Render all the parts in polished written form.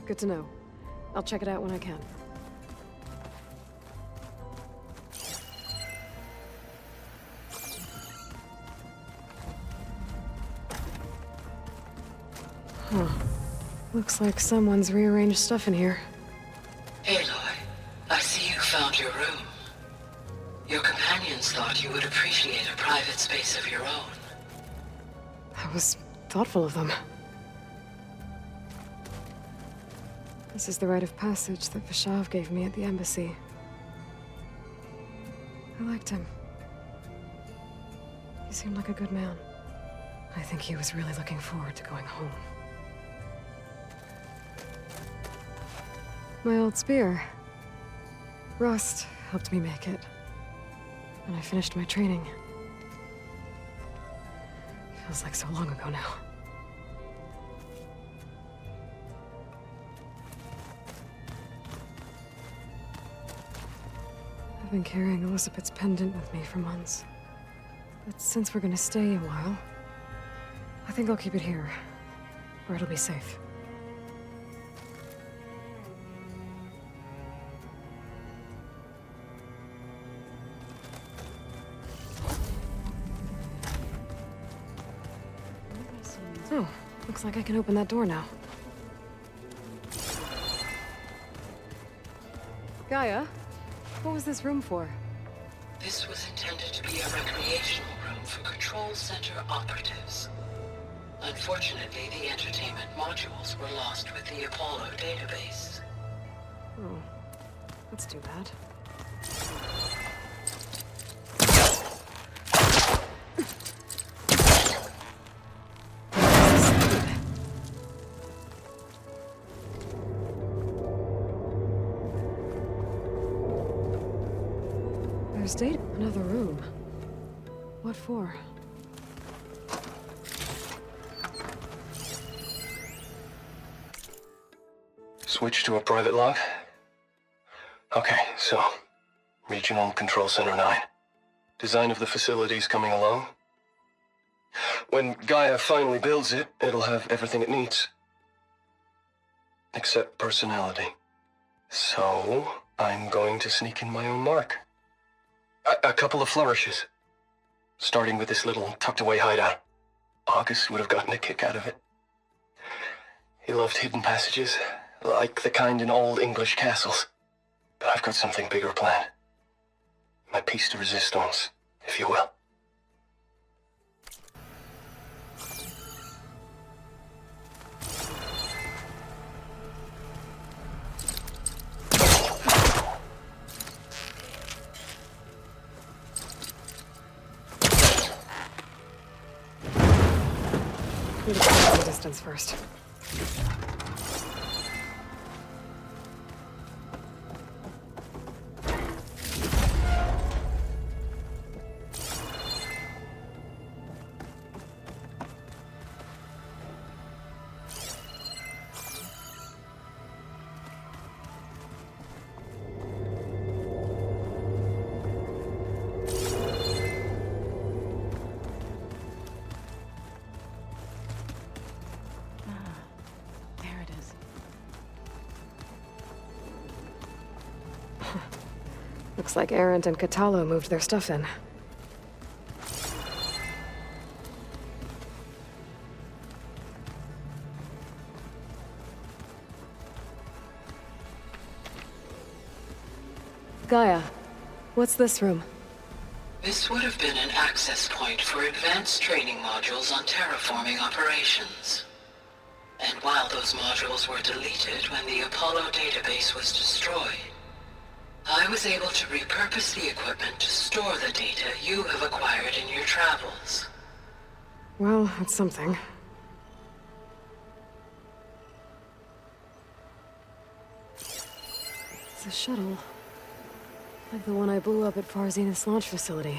Good to know. I'll check it out when I can. Huh. Looks like someone's rearranged stuff in here. Aloy, I see you found your room. Your companions thought you would appreciate a private space of your own. That was thoughtful of them. This is the rite of passage that Vashav gave me at the embassy. I liked him. He seemed like a good man. I think he was really looking forward to going home. My old spear. Rust helped me make it. And I finished my training. Feels like so long ago now. I've been carrying Elizabeth's pendant with me for months. But since we're gonna stay a while, I think I'll keep it here, where it'll be safe. Oh, looks like I can open that door now. Gaia, what was this room for? This was intended to be a recreational room for Control Center operatives. Unfortunately, the entertainment modules were lost with the Apollo database. Oh, that's too bad. There's data. Another room. What for? Switch to a private log? Okay, so... Regional Control Center 9. Design of the facility's coming along. When Gaia finally builds it, it'll have everything it needs. Except personality. So, I'm going to sneak in my own mark. A couple of flourishes. Starting with this little tucked-away hideout. August would have gotten a kick out of it. He loved hidden passages, like the kind in old English castles. But I've got something bigger planned. My piece de resistance, if you will. Need to keep the distance first. Looks like Arendt and Catalo moved their stuff in. Gaia, what's this room? This would have been an access point for advanced training modules on terraforming operations. And while those modules were deleted when the Apollo database was destroyed, I was able to repurpose the equipment to store the data you have acquired in your travels. Well, that's something. It's a shuttle. Like the one I blew up at Far Zenith's launch facility.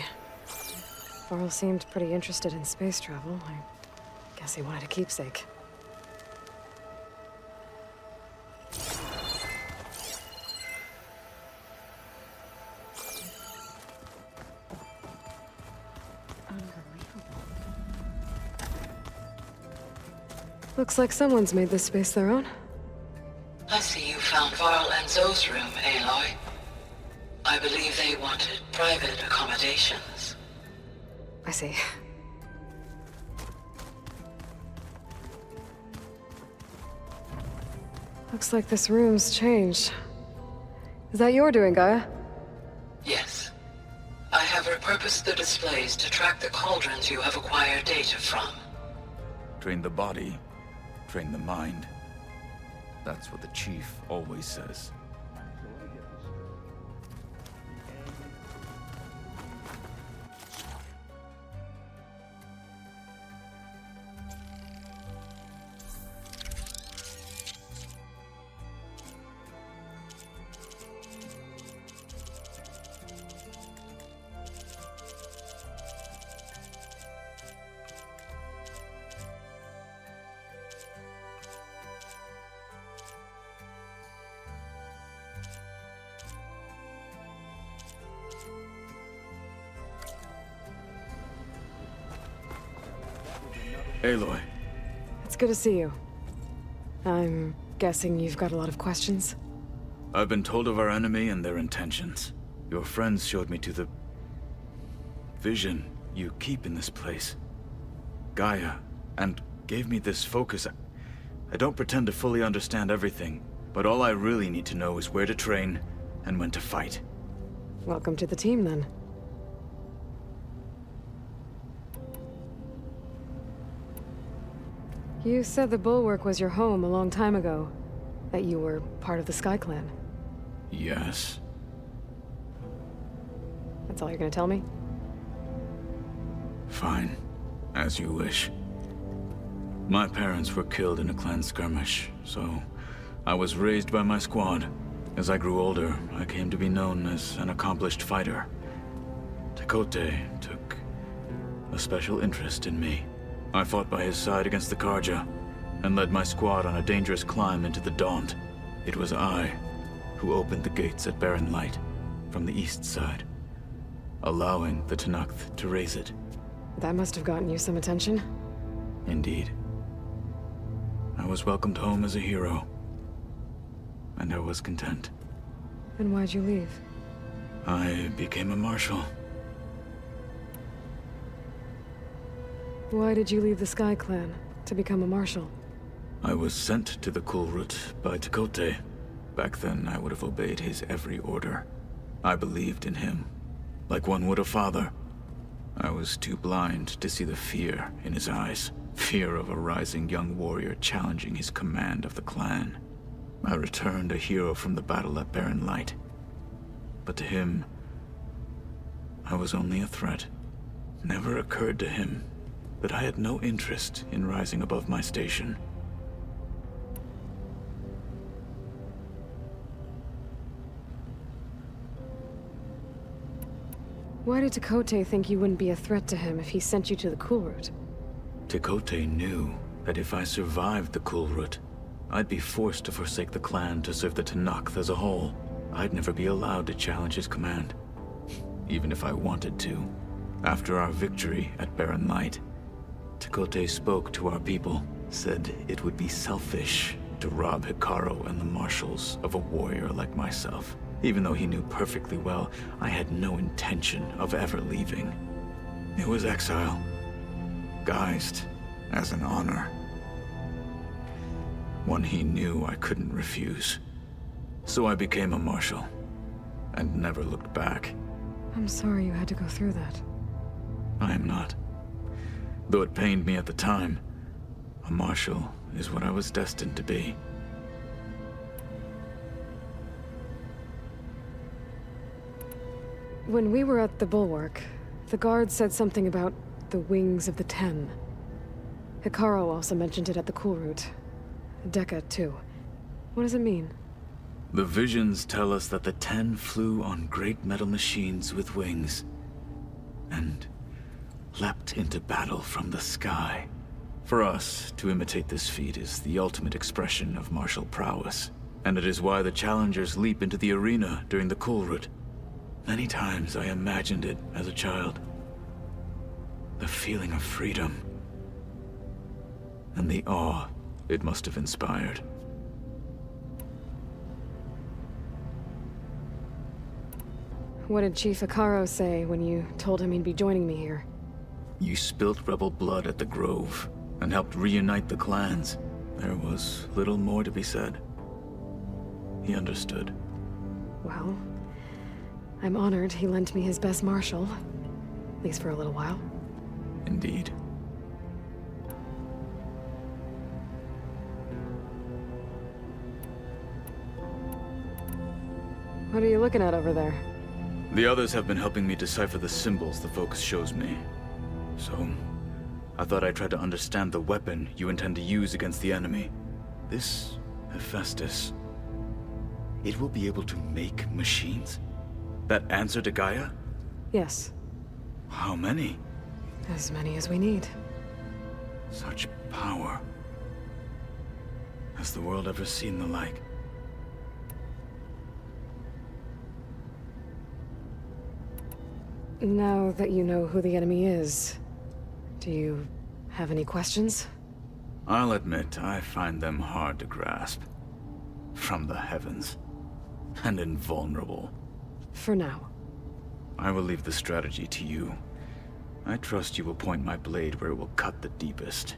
Varl seemed pretty interested in space travel. I guess he wanted a keepsake. Looks like someone's made this space their own. I see you found Varl and Zoe's room, Aloy. I believe they wanted private accommodations. I see. Looks like this room's changed. Is that your doing, Gaia? Yes. I have repurposed the displays to track the cauldrons you have acquired data from. Train the body, train the mind. That's what the Chief always says. Aloy. It's good to see you. I'm guessing you've got a lot of questions? I've been told of our enemy and their intentions. Your friends showed me to the vision you keep in this place, Gaia, and gave me this focus. I don't pretend to fully understand everything, but all I really need to know is where to train and when to fight. Welcome to the team, then. You said the Bulwark was your home a long time ago. That you were part of the Sky Clan. Yes. That's all you're gonna tell me? Fine. As you wish. My parents were killed in a clan skirmish, so I was raised by my squad. As I grew older, I came to be known as an accomplished fighter. Tekote took a special interest in me. I fought by his side against the Karja, and led my squad on a dangerous climb into the Daunt. It was I who opened the gates at Barren Light, from the east side, allowing the Tenakth to raise it. That must have gotten you some attention. Indeed. I was welcomed home as a hero, and I was content. Then why'd you leave? I became a marshal. Why did you leave the Sky Clan to become a marshal? I was sent to the Kulrut by Tekote. Back then, I would have obeyed his every order. I believed in him, like one would a father. I was too blind to see the fear in his eyes. Fear of a rising young warrior challenging his command of the clan. I returned a hero from the battle at Barren Light. But to him, I was only a threat. Never occurred to him that I had no interest in rising above my station. Why did Tekote think you wouldn't be a threat to him if he sent you to the Kulrut? Tekote knew that if I survived the Kulrut, I'd be forced to forsake the clan to serve the Tenakth as a whole. I'd never be allowed to challenge his command, even if I wanted to. After our victory at Barren Light, Tekote spoke to our people, said it would be selfish to rob Hikaru and the marshals of a warrior like myself, even though he knew perfectly well I had no intention of ever leaving. It was exile, guised as an honor. One he knew I couldn't refuse. So I became a marshal, and never looked back. I'm sorry you had to go through that. I am not. Though it pained me at the time, a marshal is what I was destined to be. When we were at the Bulwark, the guard said something about the Wings of the Ten. Hikaru also mentioned it at the Kulrut. Dekka, too. What does it mean? The visions tell us that the Ten flew on great metal machines with wings, and leapt into battle from the sky. For us, to imitate this feat is the ultimate expression of martial prowess, and it is why the challengers leap into the arena during the Kulrut. Many times I imagined it as a child. The feeling of freedom, and the awe it must have inspired. What did Chief Hikaru say when you told him he'd be joining me here? You spilt rebel blood at the Grove, and helped reunite the clans. There was little more to be said. He understood. Well, I'm honored he lent me his best marshal. At least for a little while. Indeed. What are you looking at over there? The others have been helping me decipher the symbols the focus shows me. So, I thought I'd try to understand the weapon you intend to use against the enemy. This Hephaestus, it will be able to make machines? That answer to Gaia? Yes. How many? As many as we need. Such power. Has the world ever seen the like? Now that you know who the enemy is, do you have any questions? I'll admit, I find them hard to grasp. From the heavens. And invulnerable. For now. I will leave the strategy to you. I trust you will point my blade where it will cut the deepest.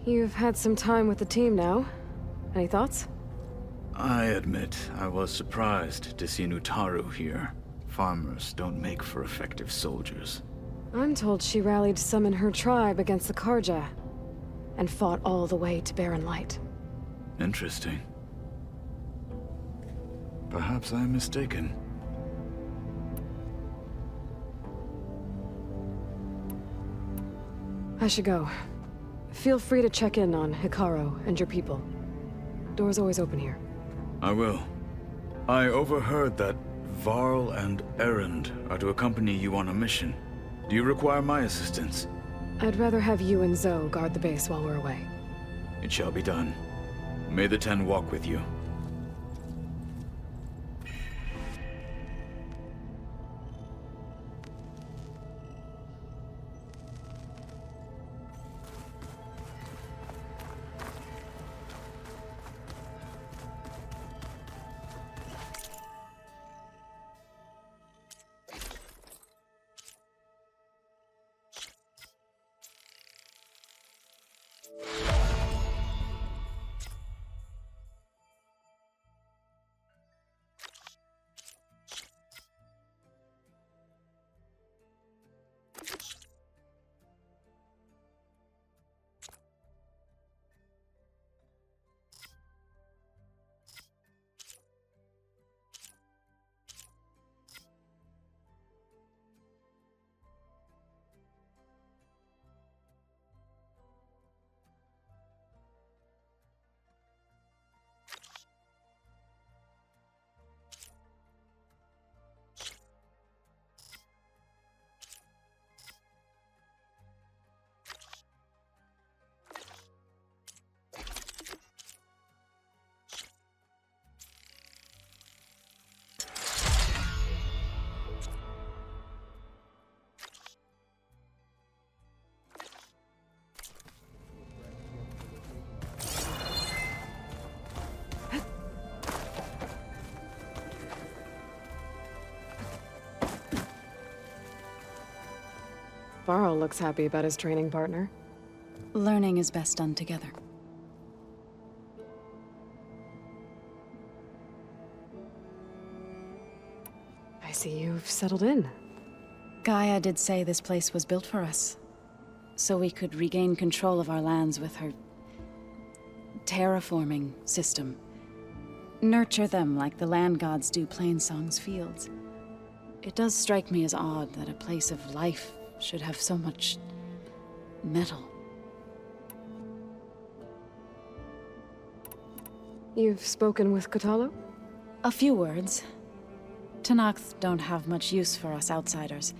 You've had some time with the team now. Any thoughts? I admit, I was surprised to see Nutaru here. Farmers don't make for effective soldiers. I'm told she rallied some in her tribe against the Karja, and fought all the way to Barren Light. Interesting. Perhaps I'm mistaken. I should go. Feel free to check in on Hikaru and your people. Door's always open here. I will. I overheard that Varl and Erend are to accompany you on a mission. Do you require my assistance? I'd rather have you and Zoe guard the base while we're away. It shall be done. May the Ten walk with you. Varl looks happy about his training partner. Learning is best done together. I see you've settled in. Gaia did say this place was built for us, so we could regain control of our lands with her terraforming system. Nurture them like the land gods do Plainsong's fields. It does strike me as odd that a place of life should have so much metal. You've spoken with Kotallo? A few words. Tenakth don't have much use for us outsiders.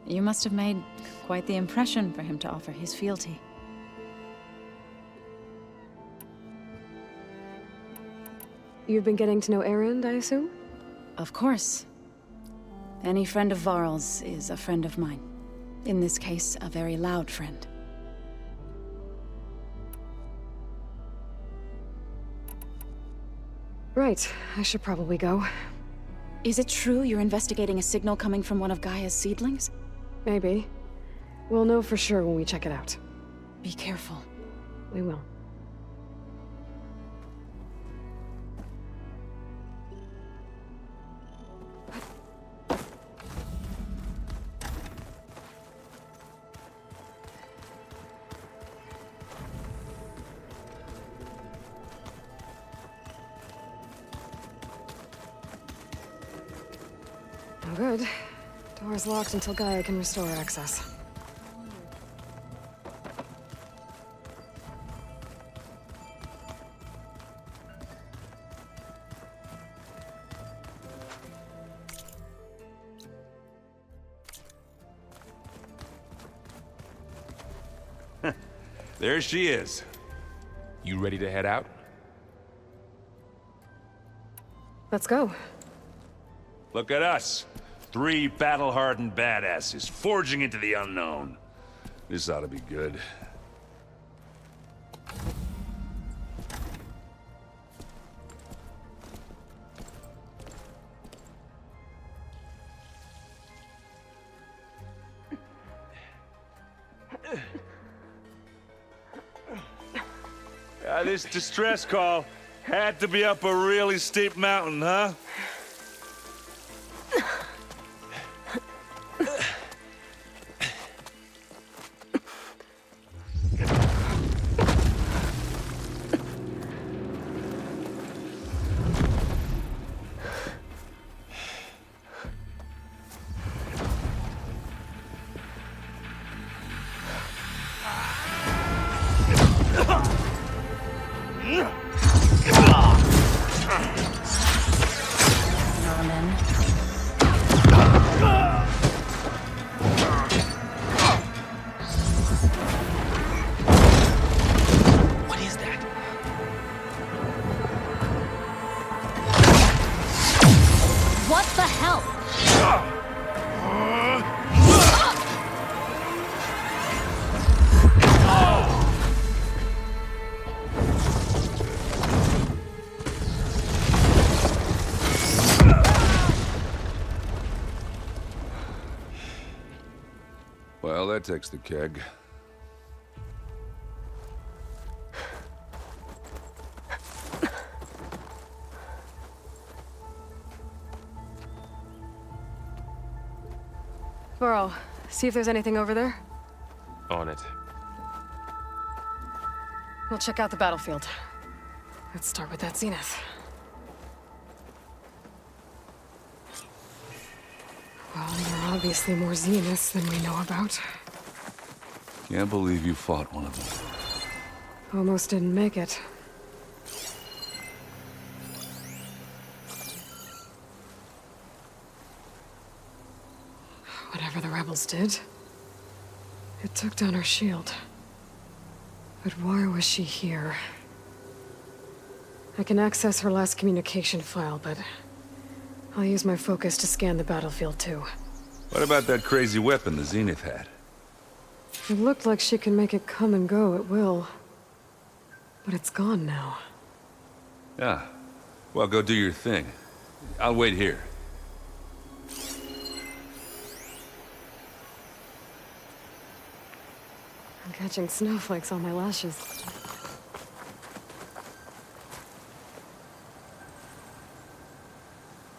You must have made quite the impression for him to offer his fealty. You've been getting to know Erend, I assume? Of course. Any friend of Varl's is a friend of mine. In this case, a very loud friend. Right, I should probably go. Is it true you're investigating a signal coming from one of Gaia's seedlings? Maybe. We'll know for sure when we check it out. Be careful. We will. No good. Door's locked until Gaia can restore access. There she is. You ready to head out? Let's go. Look at us. 3 battle-hardened badasses forging into the unknown. This ought to be good. This distress call had to be up a really steep mountain, huh? What the hell? Well, that takes the keg. Burrow, see if there's anything over there. On it. We'll check out the battlefield. Let's start with that zenith. Well, there are obviously more zeniths than we know about. Can't believe you fought one of them. Almost didn't make it. Whatever the rebels did, it took down her shield. But why was she here? I can access her last communication file, but I'll use my focus to scan the battlefield too. What about that crazy weapon the Zenith had? It looked like she can make it come and go at will. But it's gone now. Yeah. Well, go do your thing. I'll wait here. I'm catching snowflakes on my lashes.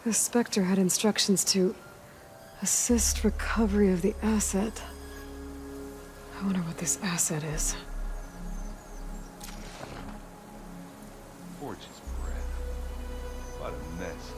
The Spectre had instructions to assist recovery of the asset. I wonder what this asset is. Forge's breath. What a mess.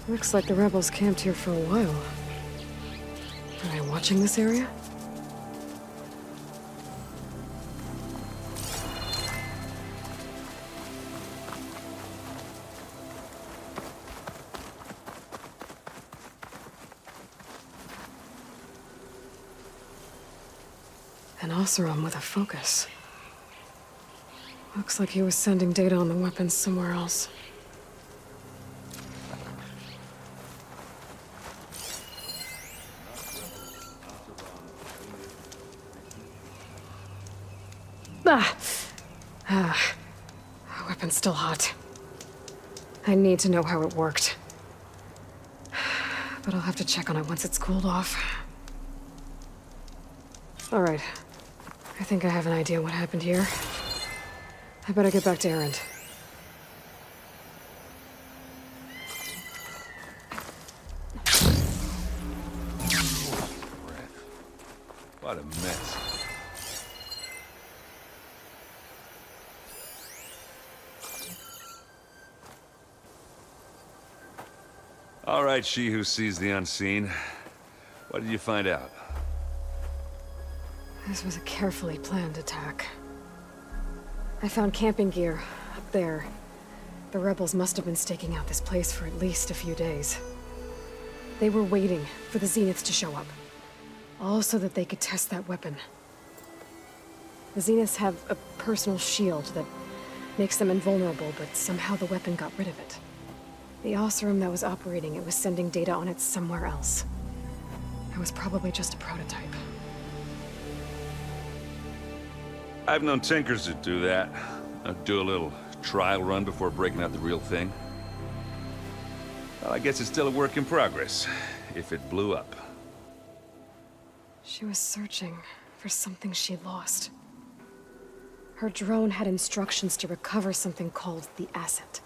Looks like the rebels camped here for a while. Are they watching this area? An Oseram with a focus. Looks like he was sending data on the weapons somewhere else. Ah! Ah. The weapon's still hot. I need to know how it worked. But I'll have to check on it once it's cooled off. Alright. I think I have an idea what happened here. I better get back to Erend. What a mess. All right, she who sees the unseen. What did you find out? This was a carefully planned attack. I found camping gear up there. The rebels must have been staking out this place for at least a few days. They were waiting for the Zeniths to show up. All so that they could test that weapon. The Zeniths have a personal shield that makes them invulnerable, but somehow the weapon got rid of it. The Oseram that was operating it was sending data on it somewhere else. It was probably just a prototype. I've known tinkers that do that. Do a little trial run before breaking out the real thing. Well, I guess it's still a work in progress, if it blew up. She was searching for something she lost. Her drone had instructions to recover something called the asset.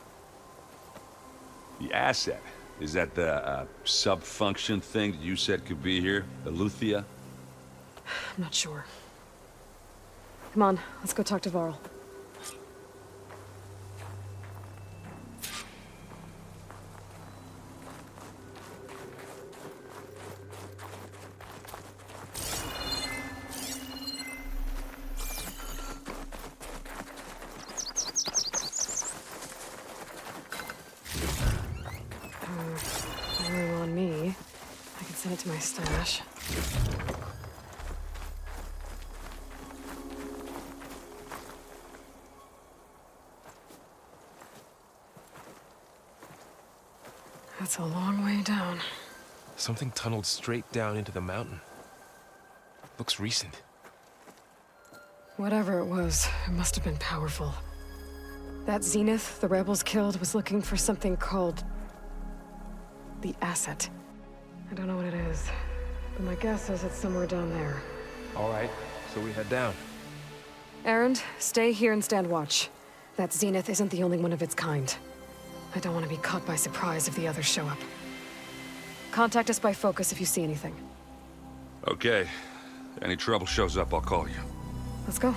The asset? Is that the sub-function thing that you said could be here? The Luthia? I'm not sure. Come on, let's go talk to Varl. On me. I can send it to my stash. That's a long way down. Something tunneled straight down into the mountain. Looks recent. Whatever it was, it must have been powerful. That Zenith the rebels killed was looking for something called the asset. I don't know what it is, but my guess is it's somewhere down there. All right, so we head down. Erend, stay here and stand watch. That Zenith isn't the only one of its kind. I don't want to be caught by surprise if the others show up. Contact us by focus if you see anything. Okay. Any trouble shows up, I'll call you. Let's go.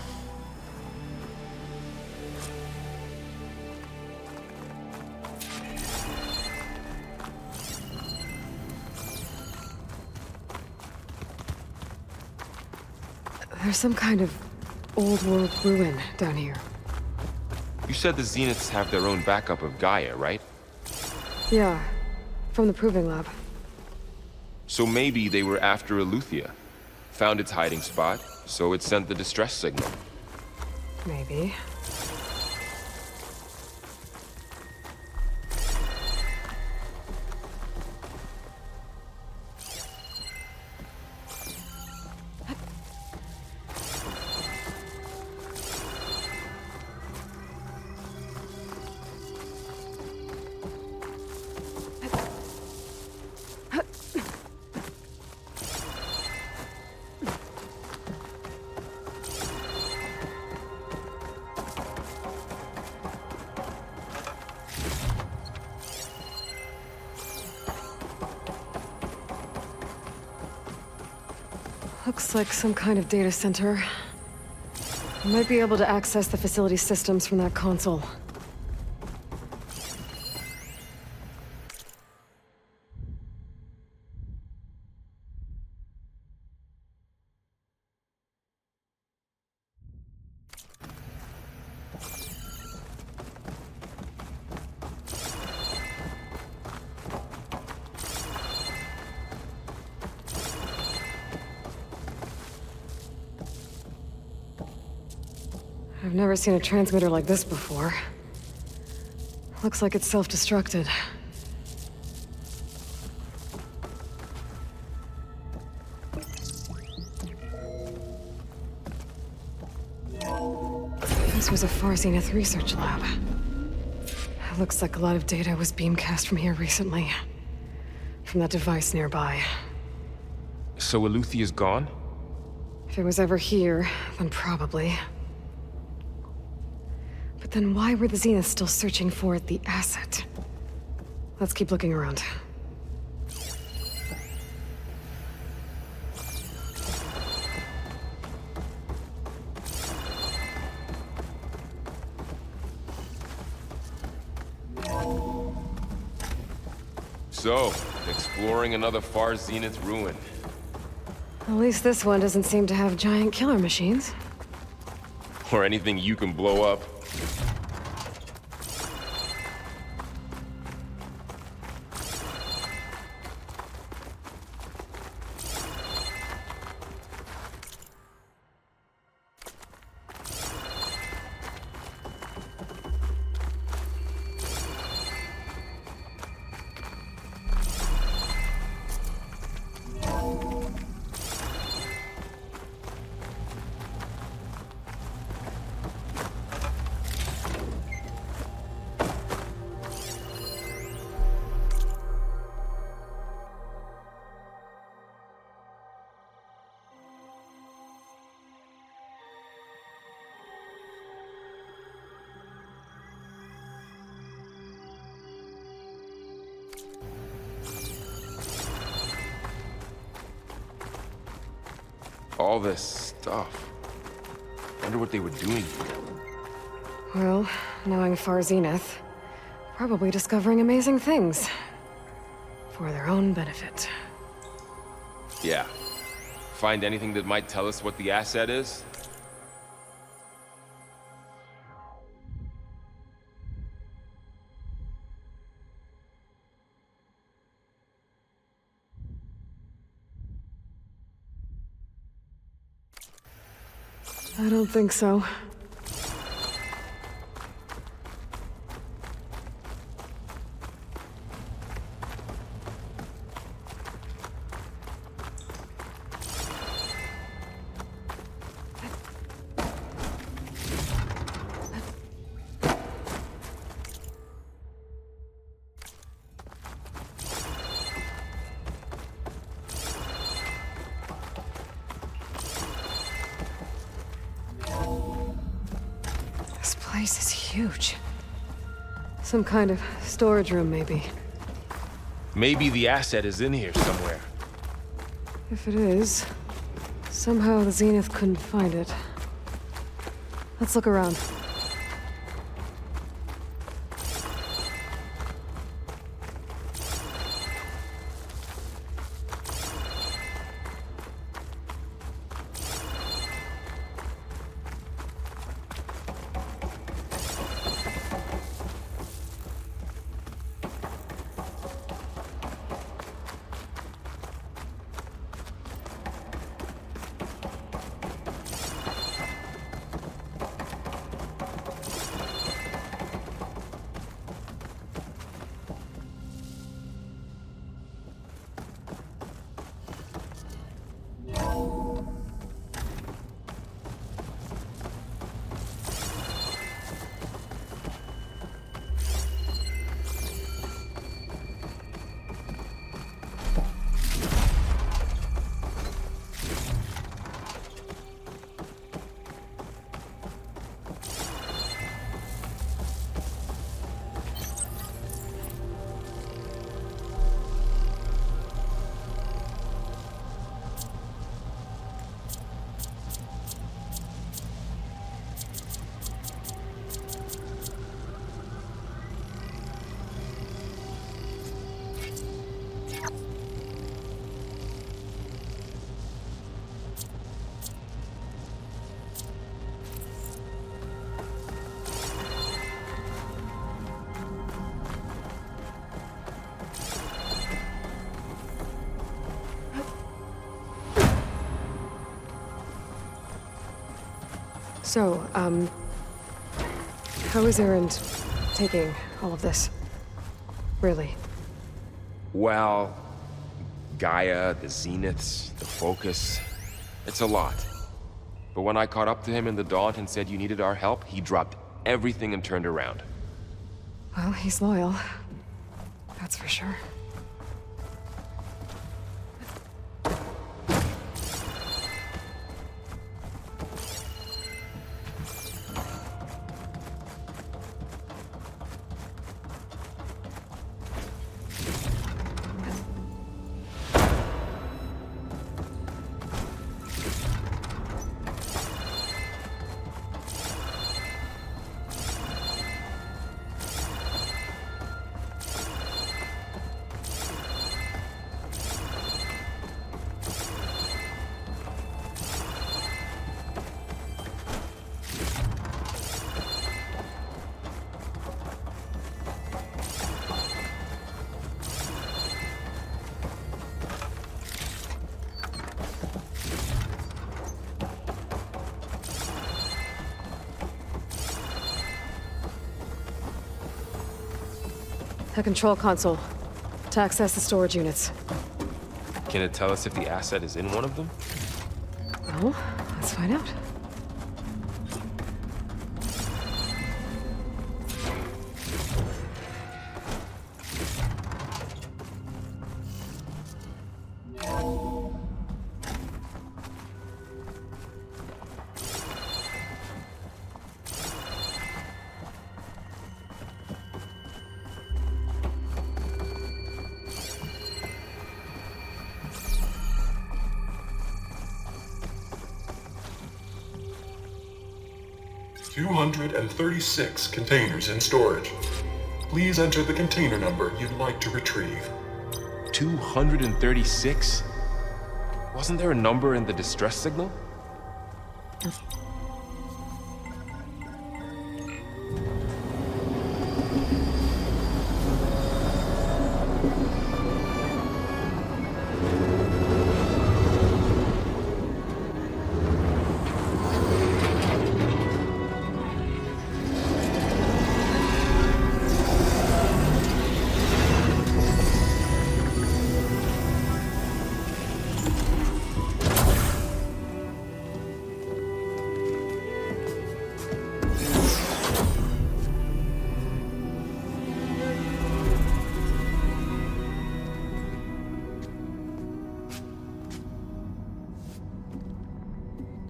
There's some kind of old world ruin down here. You said the Zeniths have their own backup of Gaia, right? Yeah, from the proving lab. So maybe they were after Eleuthia. Found its hiding spot, so it sent the distress signal. Maybe. Looks like some kind of data center. I might be able to access the facility systems from that console. I've never seen a transmitter like this before. Looks like it's self-destructed. This was a Far Zenith research lab. It looks like a lot of data was beamcast from here recently. From that device nearby. So Eluthia's gone? If it was ever here, then probably. But then why were the Zeniths still searching for the asset? Let's keep looking around. So, exploring another Far Zenith ruin. At least this one doesn't seem to have giant killer machines. Or anything you can blow up. All this stuff. Wonder what they were doing here. Well, knowing Far Zenith, probably discovering amazing things. For their own benefit. Yeah. Find anything that might tell us what the asset is? I don't think so. This place is huge. Some kind of storage room, maybe. Maybe the asset is in here somewhere. If it is, somehow the Zenith couldn't find it. Let's look around. So, How is Erend taking all of this? Really? Well, Gaia, the Zeniths, the Focus, it's a lot. But when I caught up to him in the Daunt and said you needed our help, he dropped everything and turned around. Well, he's loyal. That's for sure. The control console. To access the storage units. Can it tell us if the asset is in one of them? Well, let's find out. $236 containers in storage. Please enter the container number you'd like to retrieve. 236? Wasn't there a number in the distress signal?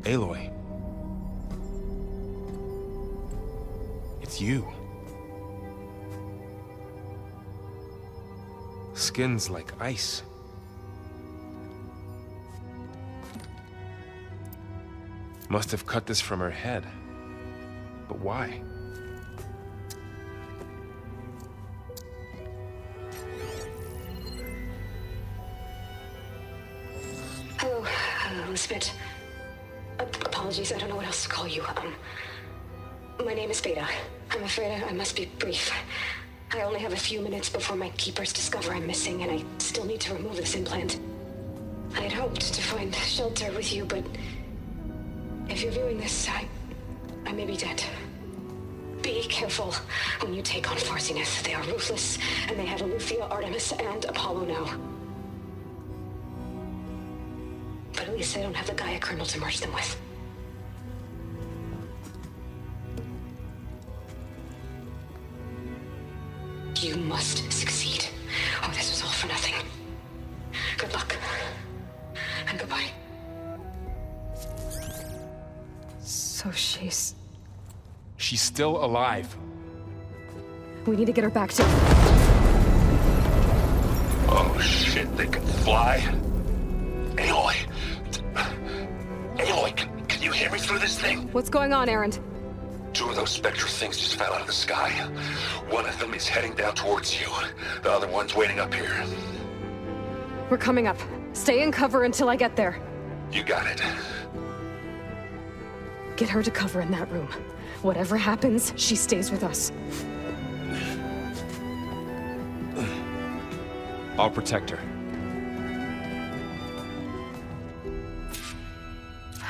Aloy. It's you. Skin's like ice. Must have cut this from her head. But why? Hello, Elizabeth. Apologies, I don't know what else to call you. My name is Beta. I'm afraid I must be brief. I only have a few minutes before my keepers discover I'm missing, and I still need to remove this implant. I had hoped to find shelter with you, but if you're viewing this, I may be dead. Be careful when you take on Farsiness. They are ruthless, and they have Aletheia, Artemis, and Apollo now. But at least I don't have the Gaia kernel to merge them with. You must succeed, or this was all for nothing. Good luck. And goodbye. So she's... She's still alive. We need to get her back to... Oh shit, they can fly? Aloy! Aloy, can you hear me through this thing? What's going on, Erend? Two of those spectral things just fell out of the sky. One of them is heading down towards you. The other one's waiting up here. We're coming up. Stay in cover until I get there. You got it. Get her to cover in that room. Whatever happens, she stays with us. I'll protect her.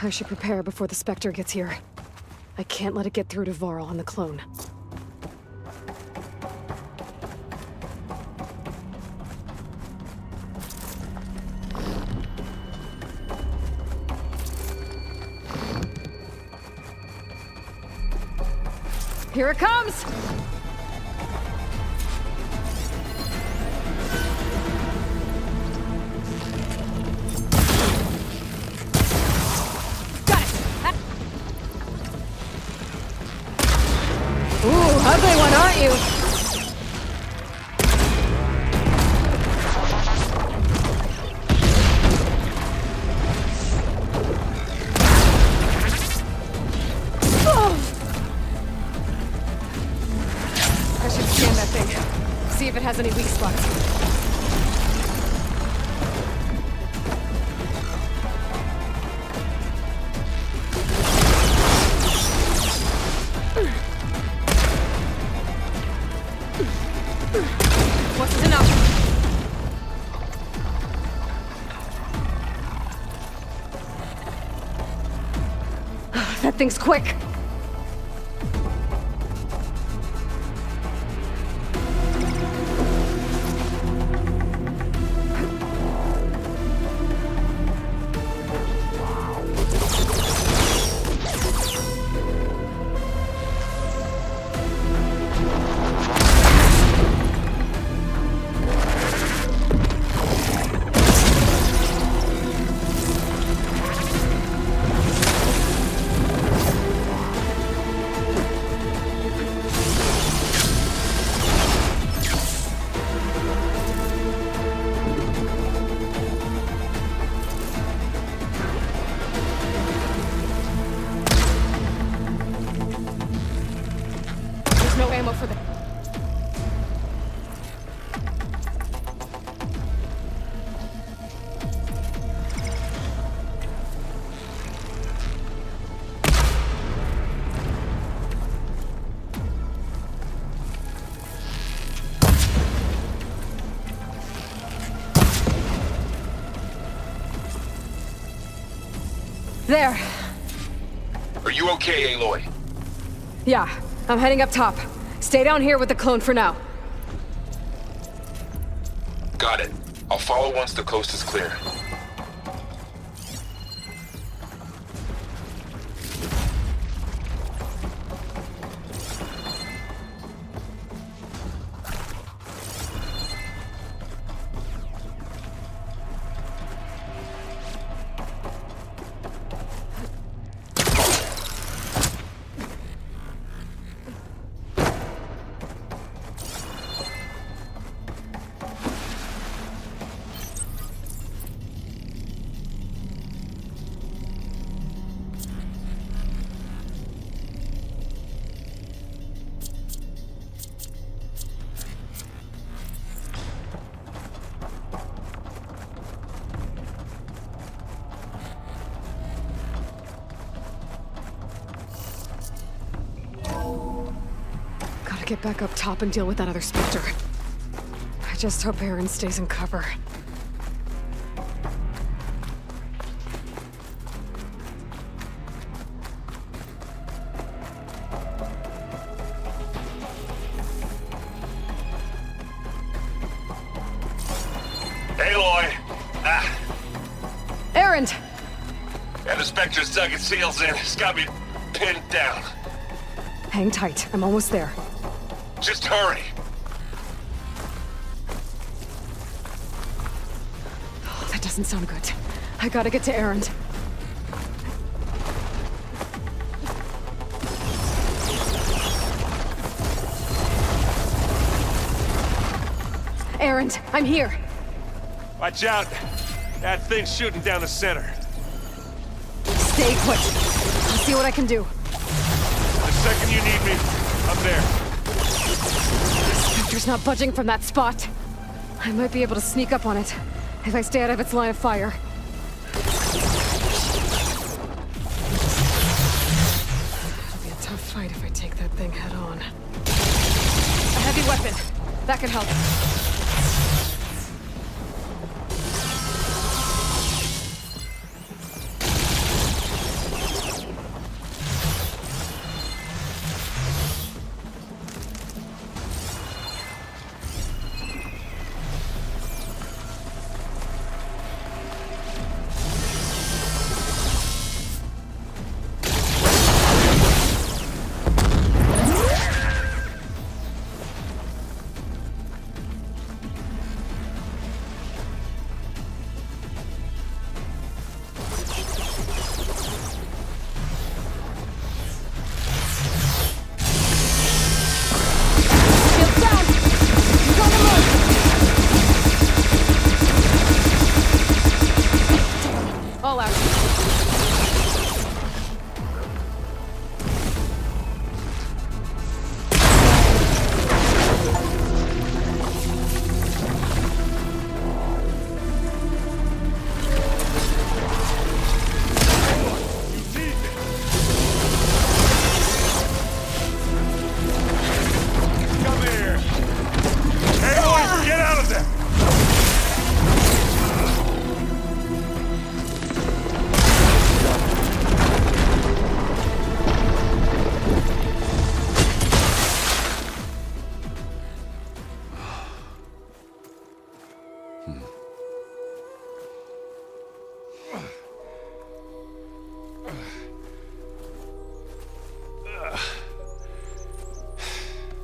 I should prepare before the Spectre gets here. I can't let it get through to Varl on the clone. Here it comes! Got it! Ooh, ugly one, aren't you? I should scan that thing. See if it has any weak spots. Wasn't enough. That thing's quick. There's no ammo for the... There. Are you okay, Aloy? Yeah, I'm heading up top. Stay down here with the clone for now. Got it. I'll follow once the coast is clear. Gotta get back up top and deal with that other Spectre. I just hope Aaron stays in cover. Aloy! Aaron! And the Spectre's dug its heels in. It's got me pinned down. Hang tight, I'm almost there. Just hurry. Oh, that doesn't sound good. I gotta get to Aaron. Aaron, I'm here. Watch out. That thing's shooting down the center. Stay put. I'll see what I can do. The second you need me, I'm there. Spectre's not budging from that spot. I might be able to sneak up on it, if I stay out of its line of fire. It'll be a tough fight if I take that thing head on. A heavy weapon. That can help. Come here! Aloy, get out of there!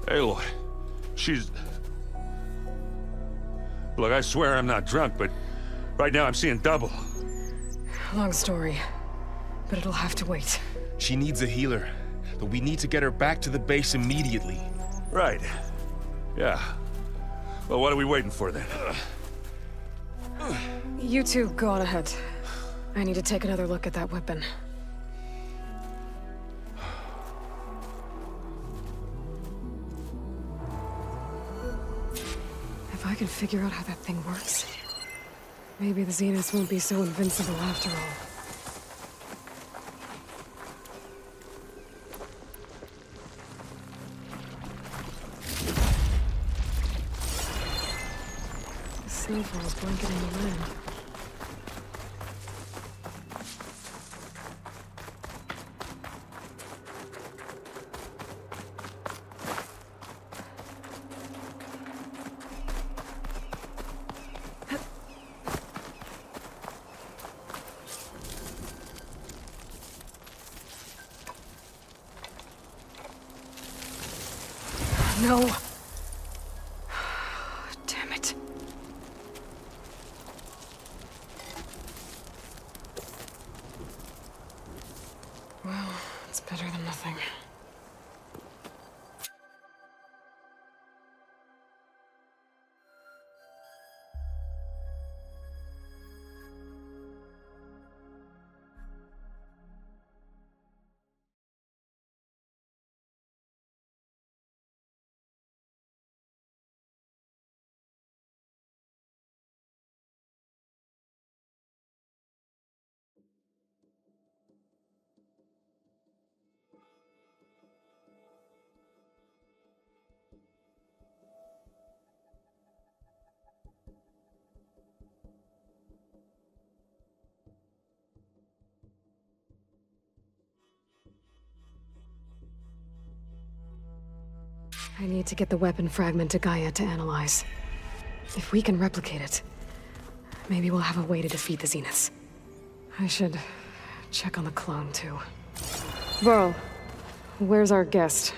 Aloy, she's... Look, I swear I'm not drunk, but right now I'm seeing double. Long story, but it'll have to wait. She needs a healer, but we need to get her back to the base immediately. Right. Yeah. Well, what are we waiting for then? You two go on ahead. I need to take another look at that weapon. If I can figure out how that thing works, maybe the Zeniths won't be so invincible after all. The snowfall's blanketing the land. No. Damn it. Well, it's better than nothing. I need to get the weapon fragment to Gaia to analyze. If we can replicate it, maybe we'll have a way to defeat the Zeniths. I should check on the clone, too. Varl, where's our guest?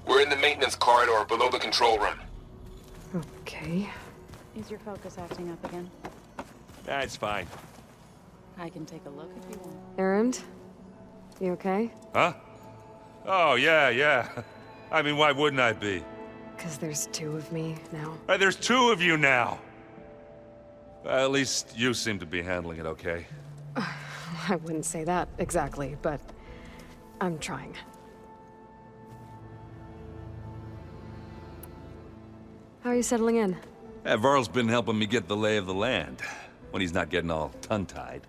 We're in the maintenance corridor below the control room. Okay. Is your focus acting up again? That's fine. I can take a look if you want. Erend? You okay? Huh? Oh, yeah. I mean, why wouldn't I be? Because there's two of me now. There's two of you now! At least you seem to be handling it okay. I wouldn't say that exactly, but I'm trying. How are you settling in? Varl's been helping me get the lay of the land, when he's not getting all tongue-tied.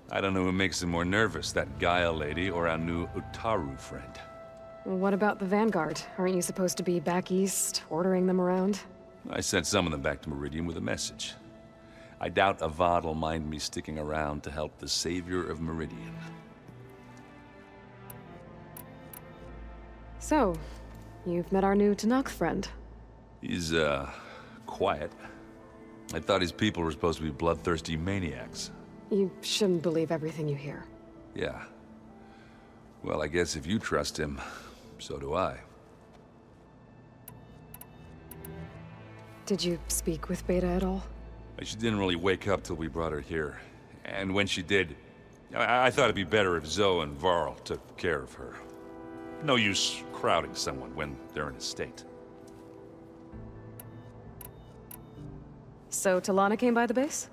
I don't know who makes him more nervous, that Gaia lady or our new Utaru friend. What about the Vanguard? Aren't you supposed to be back east, ordering them around? I sent some of them back to Meridian with a message. I doubt Avad will mind me sticking around to help the savior of Meridian. So, you've met our new Tanakh friend. He's, quiet. I thought his people were supposed to be bloodthirsty maniacs. You shouldn't believe everything you hear. Yeah. Well, I guess if you trust him, so do I. Did you speak with Beta at all? She didn't really wake up till we brought her here. And when she did, I thought it'd be better if Zoe and Varl took care of her. No use crowding someone when they're in a state. So Talana came by the base?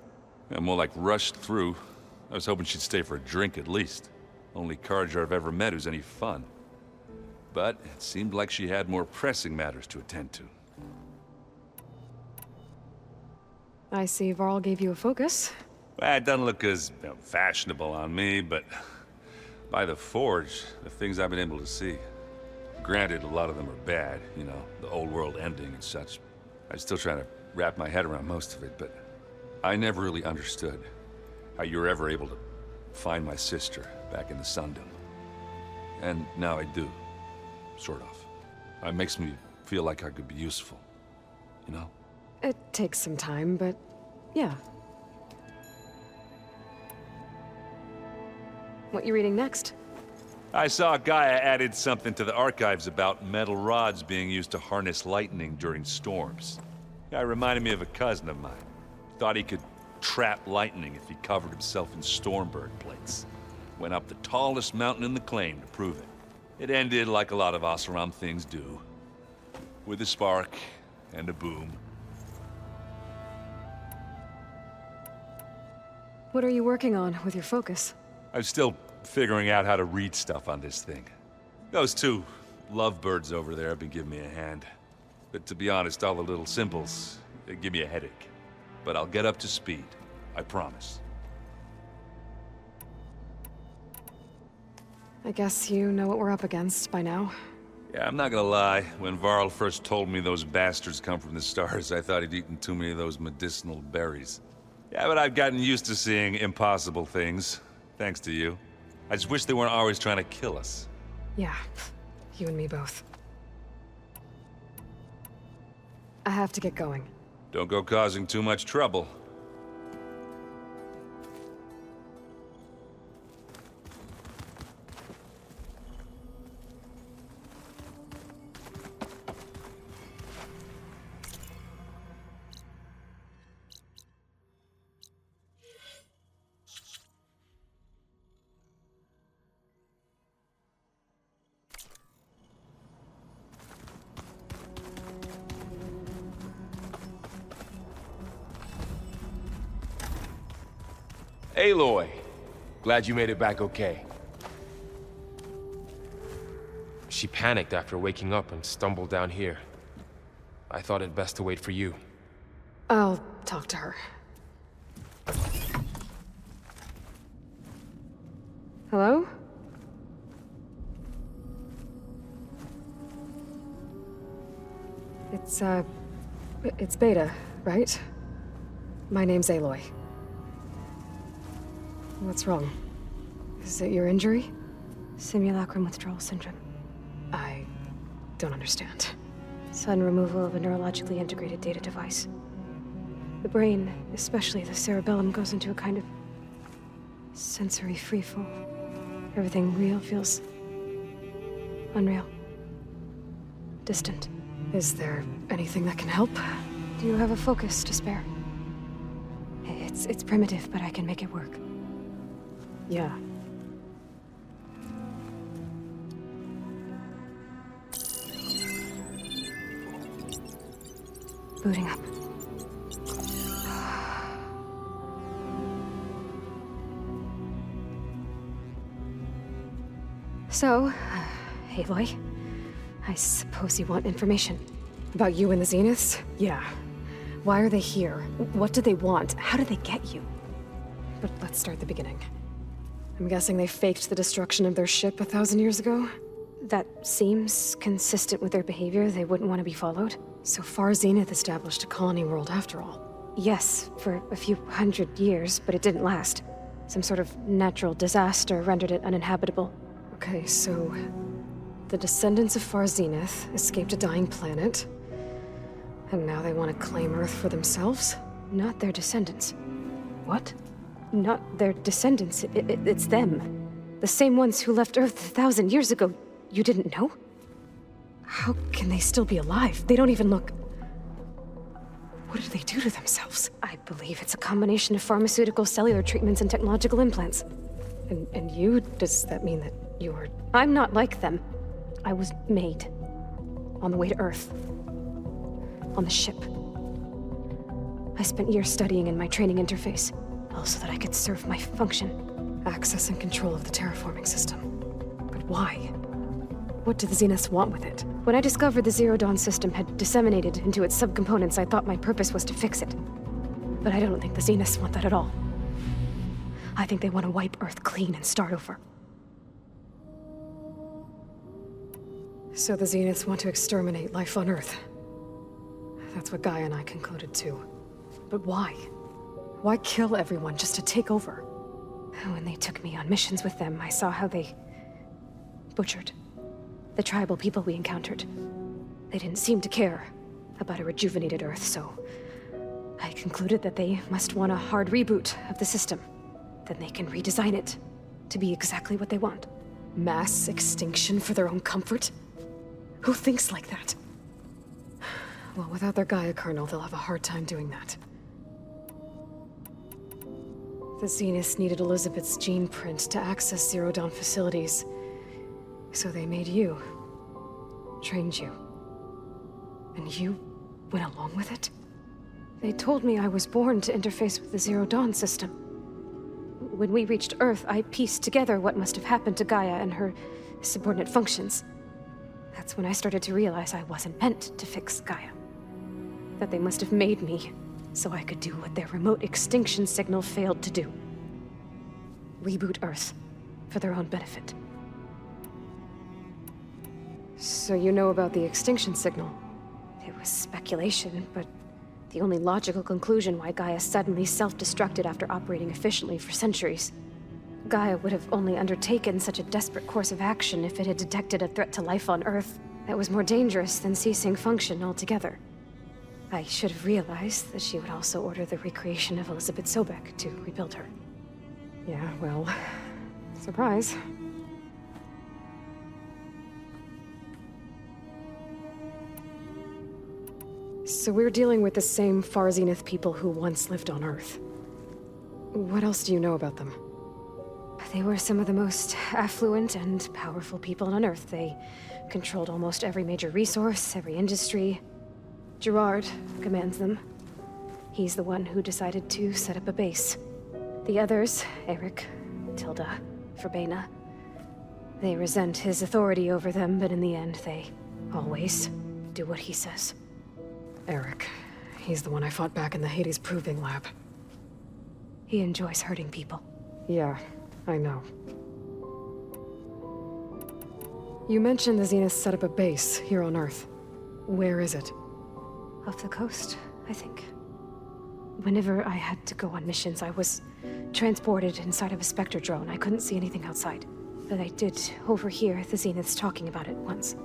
More like rushed through. I was hoping she'd stay for a drink at least. Only Carja I've ever met who's any fun. But it seemed like she had more pressing matters to attend to. I see Varl gave you a focus. Well, it doesn't look as fashionable on me, but by the Forge, the things I've been able to see. Granted, a lot of them are bad, you know, the old world ending and such. I'm still trying to wrap my head around most of it, but I never really understood how you were ever able to find my sister back in the Sundom. And now I do, sort of. It makes me feel like I could be useful, you know? It takes some time, but yeah. What you reading next? I saw Gaia added something to the archives about metal rods being used to harness lightning during storms. Guy reminded me of a cousin of mine. Thought he could trap lightning if he covered himself in Stormbird plates. Went up the tallest mountain in the claim to prove it. It ended like a lot of Oseram things do. With a spark and a boom. What are you working on with your focus? I'm still figuring out how to read stuff on this thing. Those two lovebirds over there have been giving me a hand. But to be honest, all the little symbols, they give me a headache. But I'll get up to speed, I promise. I guess you know what we're up against by now. Yeah, I'm not gonna lie. When Varl first told me those bastards come from the stars, I thought he'd eaten too many of those medicinal berries. Yeah, but I've gotten used to seeing impossible things, thanks to you. I just wish they weren't always trying to kill us. Yeah, you and me both. I have to get going. Don't go causing too much trouble. Aloy, glad you made it back okay. She panicked after waking up and stumbled down here. I thought it best to wait for you. I'll talk to her. Hello? It's Beta, right? My name's Aloy. What's wrong? Is it your injury? Simulacrum withdrawal syndrome. I don't understand. Sudden removal of a neurologically integrated data device. The brain, especially the cerebellum, goes into a kind of sensory freefall. Everything real feels unreal. Distant. Is there anything that can help? Do you have a focus to spare? It's primitive, but I can make it work. Yeah. Booting up. So, Aloy, I suppose you want information. About you and the Zeniths? Yeah. Why are they here? What do they want? How did they get you? But let's start at the beginning. I'm guessing they faked the destruction of their ship 1,000 years ago? That seems consistent with their behavior. They wouldn't want to be followed. So far, Zenith established a colony world after all. Yes, for a few hundred years, but it didn't last. Some sort of natural disaster rendered it uninhabitable. Okay, so the descendants of Far Zenith escaped a dying planet, and now they want to claim Earth for themselves? Not their descendants. What? Not their descendants. It's them. The same ones who left Earth 1,000 years ago. You didn't know? How can they still be alive? They don't even look... What did they do to themselves? I believe it's a combination of pharmaceutical, cellular treatments, and technological implants. And you? Does that mean that you're... I'm not like them. I was made. On the way to Earth. On the ship. I spent years studying in my training interface. all so that I could serve my function. Access and control of the terraforming system. But why? What do the Zeniths want with it? When I discovered the Zero Dawn system had disseminated into its subcomponents, I thought my purpose was to fix it. But I don't think the Zeniths want that at all. I think they want to wipe Earth clean and start over. So the Zeniths want to exterminate life on Earth. That's what Gaia and I concluded too. But why? Why kill everyone just to take over? When they took me on missions with them, I saw how they butchered the tribal people we encountered. They didn't seem to care about a rejuvenated Earth, so I concluded that they must want a hard reboot of the system. Then they can redesign it to be exactly what they want. Mass extinction for their own comfort? Who thinks like that? Well, without their Gaia kernel, they'll have a hard time doing that. The Zeniths needed Elizabeth's gene print to access Zero Dawn facilities. So they made you. Trained you. And you went along with it? They told me I was born to interface with the Zero Dawn system. When we reached Earth, I pieced together what must have happened to Gaia and her subordinate functions. That's when I started to realize I wasn't meant to fix Gaia. That they must have made me so I could do what their remote extinction signal failed to do. Reboot Earth for their own benefit. So you know about the extinction signal? It was speculation, but the only logical conclusion why Gaia suddenly self-destructed after operating efficiently for centuries. Gaia would have only undertaken such a desperate course of action if it had detected a threat to life on Earth that was more dangerous than ceasing function altogether. I should have realized that she would also order the recreation of Elizabeth Sobek to rebuild her. Yeah, well, surprise. So we're dealing with the same Far Zenith people who once lived on Earth. What else do you know about them? They were some of the most affluent and powerful people on Earth. They controlled almost every major resource, every industry. Gerard commands them. He's the one who decided to set up a base. The others, Eric, Tilda, Verbena, they resent his authority over them, but in the end, they always do what he says. Eric. He's the one I fought back in the Hades Proving Lab. He enjoys hurting people. Yeah, I know. You mentioned the Zeniths set up a base here on Earth. Where is it? Off the coast, I think. Whenever I had to go on missions, I was transported inside of a Spectre drone. I couldn't see anything outside. But I did overhear the Zeniths talking about it once.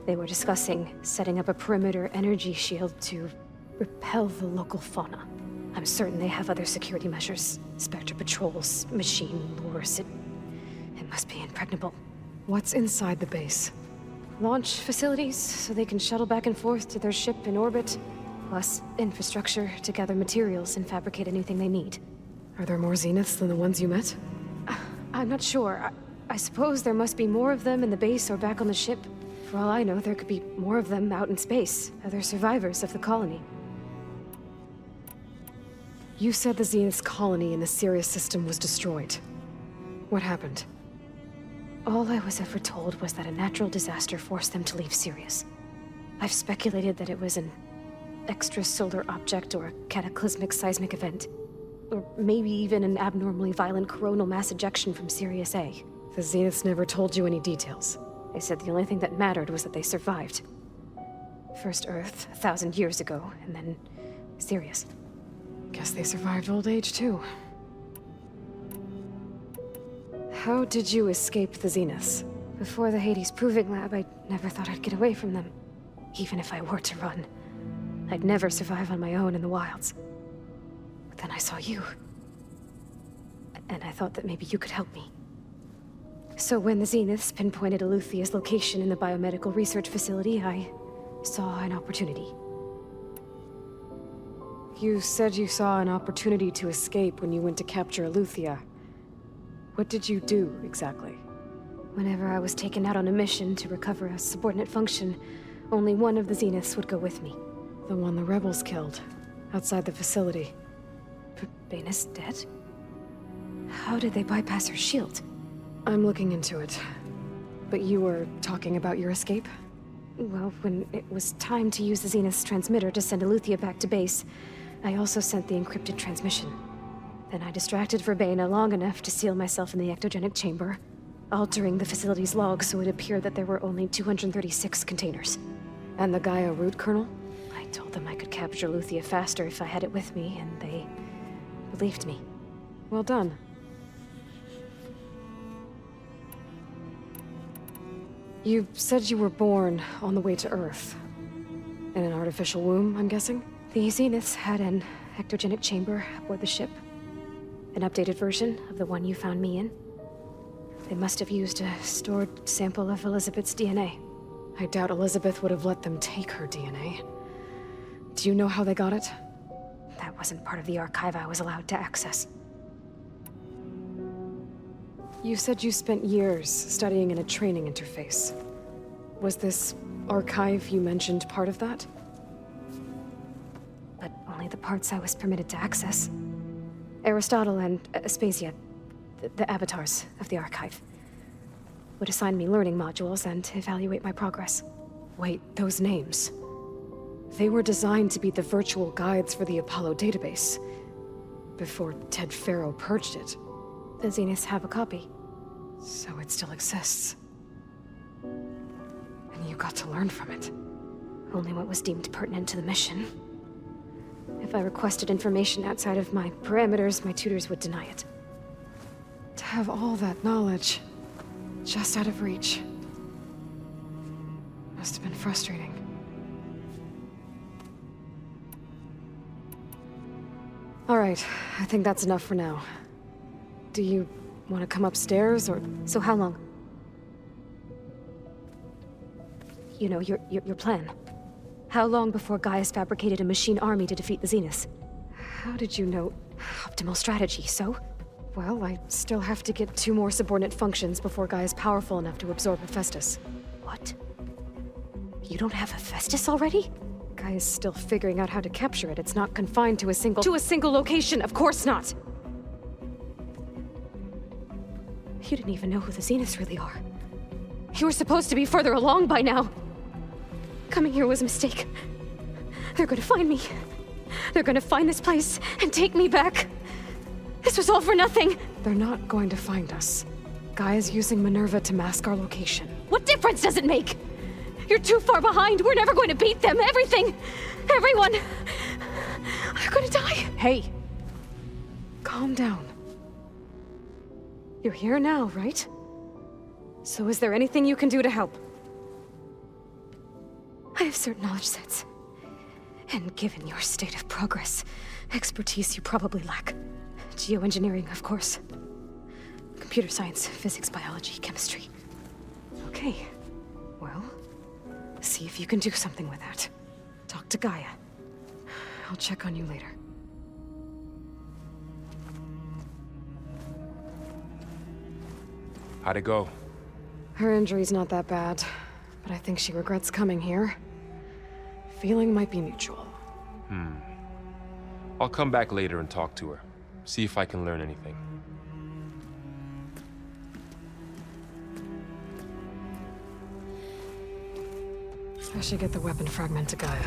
They were discussing setting up a perimeter energy shield to repel the local fauna. I'm certain they have other security measures. Spectre patrols, machine lures. It must be impregnable. What's inside the base? Launch facilities, so they can shuttle back and forth to their ship in orbit. Plus infrastructure to gather materials and fabricate anything they need. Are there more Zeniths than the ones you met? I'm not sure. I suppose there must be more of them in the base or back on the ship. For all I know, there could be more of them out in space, other survivors of the colony. You said the Zenith's colony in the Sirius system was destroyed. What happened? All I was ever told was that a natural disaster forced them to leave Sirius. I've speculated that it was an extrasolar object or a cataclysmic seismic event. Or maybe even an abnormally violent coronal mass ejection from Sirius A. The Zeniths never told you any details. They said the only thing that mattered was that they survived. First Earth, 1,000 years ago, and then Sirius. Guess they survived old age, too. How did you escape the Zeniths? Before the Hades Proving Lab, I never thought I'd get away from them. Even if I were to run. I'd never survive on my own in the wilds. But then I saw you. And I thought that maybe you could help me. So when the Zeniths pinpointed Eluthia's location in the biomedical research facility, I saw an opportunity. You said you saw an opportunity to escape when you went to capture Eluthia. What did you do, exactly? Whenever I was taken out on a mission to recover a subordinate function, only one of the Zeniths would go with me. The one the rebels killed, outside the facility. Bane is dead? How did they bypass her shield? I'm looking into it. But you were talking about your escape? Well, when it was time to use the Zenith's transmitter to send Aletheia back to base, I also sent the encrypted transmission. Then I distracted Verbena long enough to seal myself in the ectogenic chamber, altering the facility's log so it appeared that there were only 236 containers. And the Gaia root kernel? I told them I could capture Aletheia faster if I had it with me, and they believed me. Well done. You said you were born on the way to Earth. In an artificial womb, I'm guessing? The Zeniths had an ectogenic chamber aboard the ship. An updated version of the one you found me in. They must have used a stored sample of Elizabeth's DNA. I doubt Elizabeth would have let them take her DNA. Do you know how they got it? That wasn't part of the archive I was allowed to access. You said you spent years studying in a training interface. Was this archive you mentioned part of that? But only the parts I was permitted to access. Aristotle and Aspasia, the avatars of the archive, would assign me learning modules and evaluate my progress. Wait, those names. They were designed to be the virtual guides for the Apollo database, before Ted Faro purged it. The Zeniths have a copy. So it still exists. And you got to learn from it. Only what was deemed pertinent to the mission. If I requested information outside of my parameters, my tutors would deny it. To have all that knowledge, just out of reach. Must have been frustrating. All right, I think that's enough for now. Do you want to come upstairs, or...? So how long? You know, your plan. How long before Gaia's fabricated a machine army to defeat the Zeniths? How did you know? Optimal strategy, so? Well, I still have to get 2 more subordinate functions before Gaia's powerful enough to absorb Hephaestus. What? You don't have Hephaestus already? Gaia's still figuring out how to capture it. It's not confined to a single... To a single location, of course not! You didn't even know who the Zeniths really are. You were supposed to be further along by now! Coming here was a mistake. They're gonna find me. They're gonna find this place and take me back. This was all for nothing! They're not going to find us. Gaia's using Minerva to mask our location. What difference does it make? You're too far behind. We're never going to beat them. Everything, everyone, are gonna die. Hey! Calm down. You're here now, right? So is there anything you can do to help? I have certain knowledge sets. And given your state of progress, expertise you probably lack. Geoengineering, of course. Computer science, physics, biology, chemistry. Okay. Well, see if you can do something with that. Talk to Gaia. I'll check on you later. How'd it go? Her injury's not that bad, but I think she regrets coming here. Feeling might be mutual. I'll come back later and talk to her. See if I can learn anything. I should get the weapon fragment to Gaia.